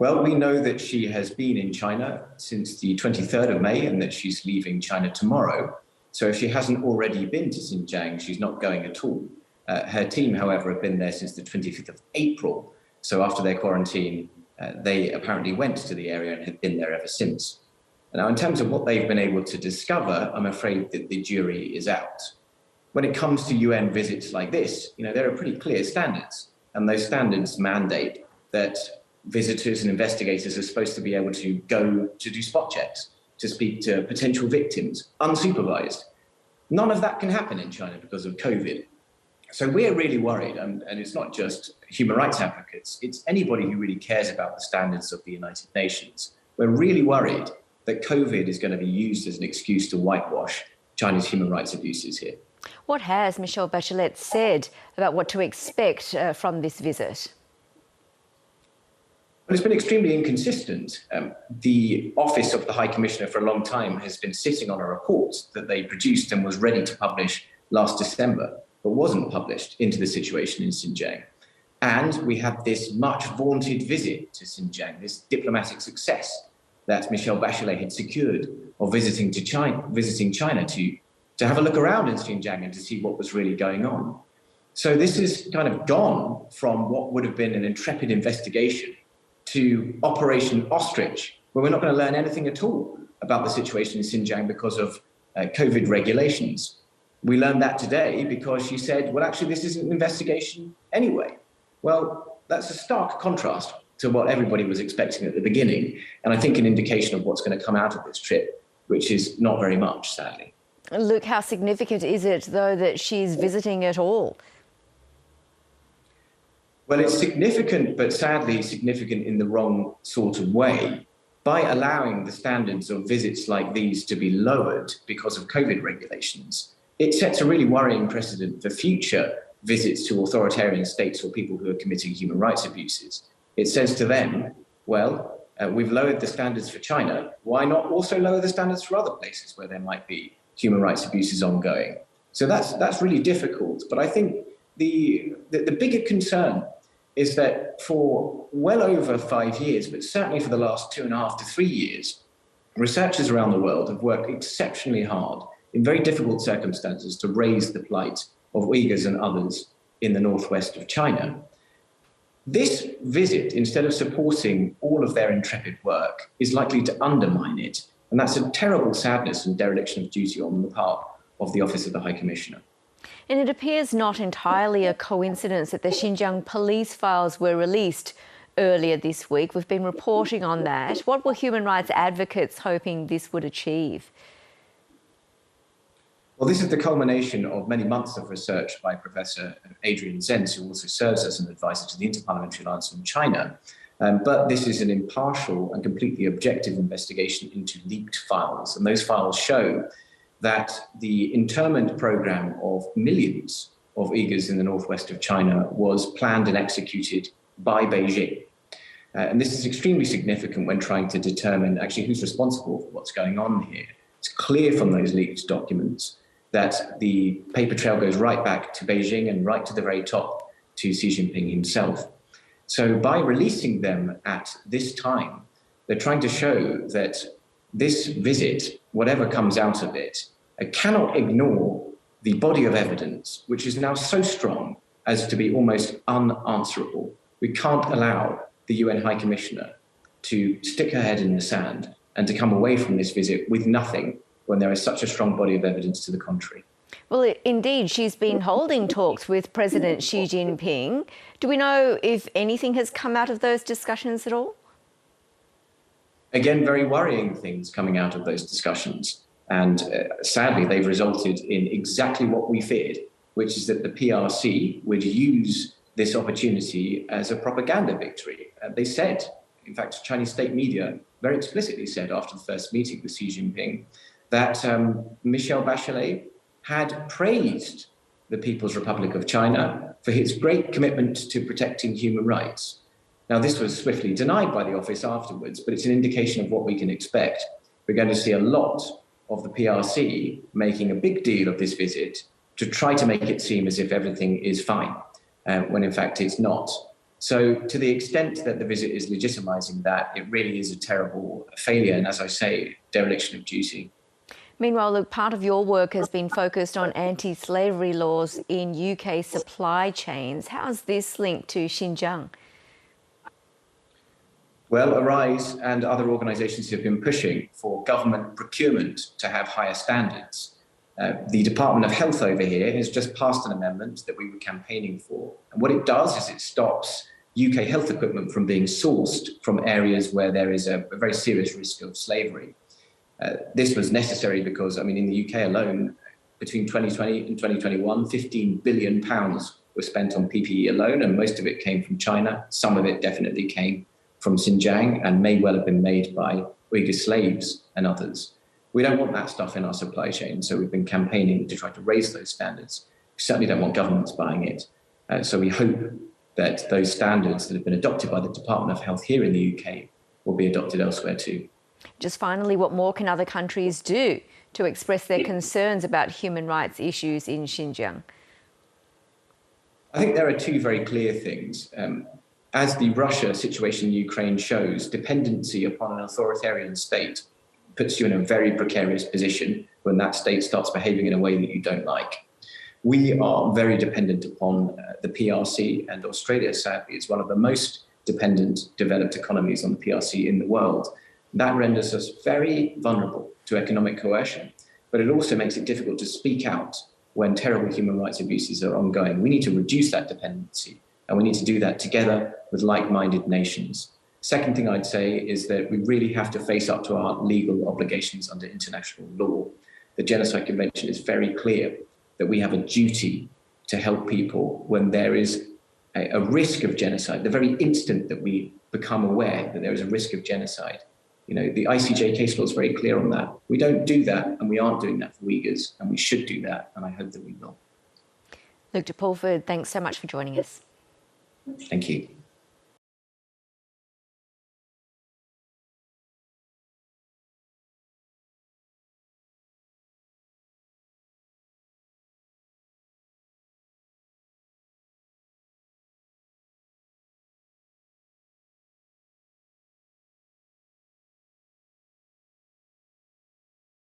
Well, we know that she has been in China since the 23rd of May and that she's leaving China tomorrow. So if she hasn't already been to Xinjiang, she's not going at all. Her team, however, have been there since the 25th of April. So after their quarantine, they apparently went to the area and have been there ever since. Now, in terms of what they've been able to discover, I'm afraid that the jury is out. When it comes to UN visits like this, there are pretty clear standards. And those standards mandate that visitors and investigators are supposed to be able to go to do spot checks, to speak to potential victims, unsupervised. None of that can happen in China because of COVID. So we're really worried, and it's not just human rights advocates, it's anybody who really cares about the standards of the United Nations. We're really worried that COVID is going to be used as an excuse to whitewash China's human rights abuses here. What has Michelle Bachelet said about what to expect from this visit? Well, it's been extremely inconsistent. The Office of the High Commissioner for a long time has been sitting on a report that they produced and was ready to publish last December, but wasn't published into the situation in Xinjiang. And we had this much vaunted visit to Xinjiang, this diplomatic success that Michelle Bachelet had secured of visiting China to have a look around in Xinjiang and to see what was really going on. So this is kind of gone from what would have been an intrepid investigation to Operation Ostrich, where we're not going to learn anything at all about the situation in Xinjiang because of COVID regulations. We learned that today because she said, well, actually, this isn't an investigation anyway. Well, that's a stark contrast to what everybody was expecting at the beginning, and I think an indication of what's going to come out of this trip, which is not very much, sadly. Luke, how significant is it, though, that she's visiting at all? Well, it's significant, but sadly significant in the wrong sort of way. By allowing the standards of visits like these to be lowered because of COVID regulations, it sets a really worrying precedent for future visits to authoritarian states or people who are committing human rights abuses. It says to them, well, we've lowered the standards for China. Why not also lower the standards for other places where there might be human rights abuses ongoing? So that's really difficult. But I think the bigger concern is that for well over 5 years, but certainly for the last 2.5 to 3 years, researchers around the world have worked exceptionally hard in very difficult circumstances to raise the plight of Uyghurs and others in the northwest of China. This visit, instead of supporting all of their intrepid work, is likely to undermine it. And that's a terrible sadness and dereliction of duty on the part of the Office of the High Commissioner. And it appears not entirely a coincidence that the Xinjiang Police Files were released earlier this week. We've been reporting on that. What were human rights advocates hoping this would achieve? Well, this is the culmination of many months of research by Professor Adrian Zenz, who also serves as an advisor to the Interparliamentary Alliance on China. But this is an impartial and completely objective investigation into leaked files. And those files show that the internment program of millions of Uyghurs in the northwest of China was planned and executed by Beijing. And this is extremely significant when trying to determine actually who's responsible for what's going on here. It's clear from those leaked documents that the paper trail goes right back to Beijing and right to the very top to Xi Jinping himself. So by releasing them at this time, they're trying to show that this visit, whatever comes out of it, cannot ignore the body of evidence, which is now so strong as to be almost unanswerable. We can't allow the UN High Commissioner to stick her head in the sand and to come away from this visit with nothing when there is such a strong body of evidence to the contrary. Well, indeed, she's been holding talks with President Xi Jinping. Do we know if anything has come out of those discussions at all? Again, very worrying things coming out of those discussions. And sadly, they've resulted in exactly what we feared, which is that the PRC would use this opportunity as a propaganda victory. They said, in fact, Chinese state media very explicitly said after the first meeting with Xi Jinping that Michelle Bachelet had praised the People's Republic of China for its great commitment to protecting human rights. Now, this was swiftly denied by the office afterwards, but it's an indication of what we can expect. We're going to see a lot of the PRC making a big deal of this visit to try to make it seem as if everything is fine, when in fact it's not. So to the extent that the visit is legitimising that, it really is a terrible failure and, as I say, dereliction of duty. Meanwhile, look, part of your work has been focused on anti-slavery laws in UK supply chains. How's this linked to Xinjiang? Well, Arise and other organisations have been pushing for government procurement to have higher standards. The Department of Health over here has just passed an amendment that we were campaigning for. And what it does is it stops UK health equipment from being sourced from areas where there is a very serious risk of slavery. This was necessary because, I mean, in the UK alone, between 2020 and 2021, £15 billion were spent on PPE alone, and most of it came from China. Some of it definitely came from Xinjiang and may well have been made by Uyghur slaves and others. We don't want that stuff in our supply chain, so we've been campaigning to try to raise those standards. We certainly don't want governments buying it. So we hope that those standards that have been adopted by the Department of Health here in the UK will be adopted elsewhere too. Just finally, what more can other countries do to express their concerns about human rights issues in Xinjiang? I think there are two very clear things. As the Russia situation in Ukraine shows, dependency upon an authoritarian state puts you in a very precarious position when that state starts behaving in a way that you don't like. We are very dependent upon the PRC, and Australia, sadly, is one of the most dependent developed economies on the PRC in the world. That renders us very vulnerable to economic coercion, but it also makes it difficult to speak out when terrible human rights abuses are ongoing. We need to reduce that dependency, and we need to do that together with like-minded nations. Second thing I'd say is that we really have to face up to our legal obligations under international law. The Genocide Convention is very clear that we have a duty to help people when there is a risk of genocide. The very instant that we become aware that there is a risk of genocide, you know, the ICJ case law is very clear on that. We don't do that, and we aren't doing that for Uyghurs, and we should do that, and I hope that we will. Luke de Pulford, thanks so much for joining us. Thank you.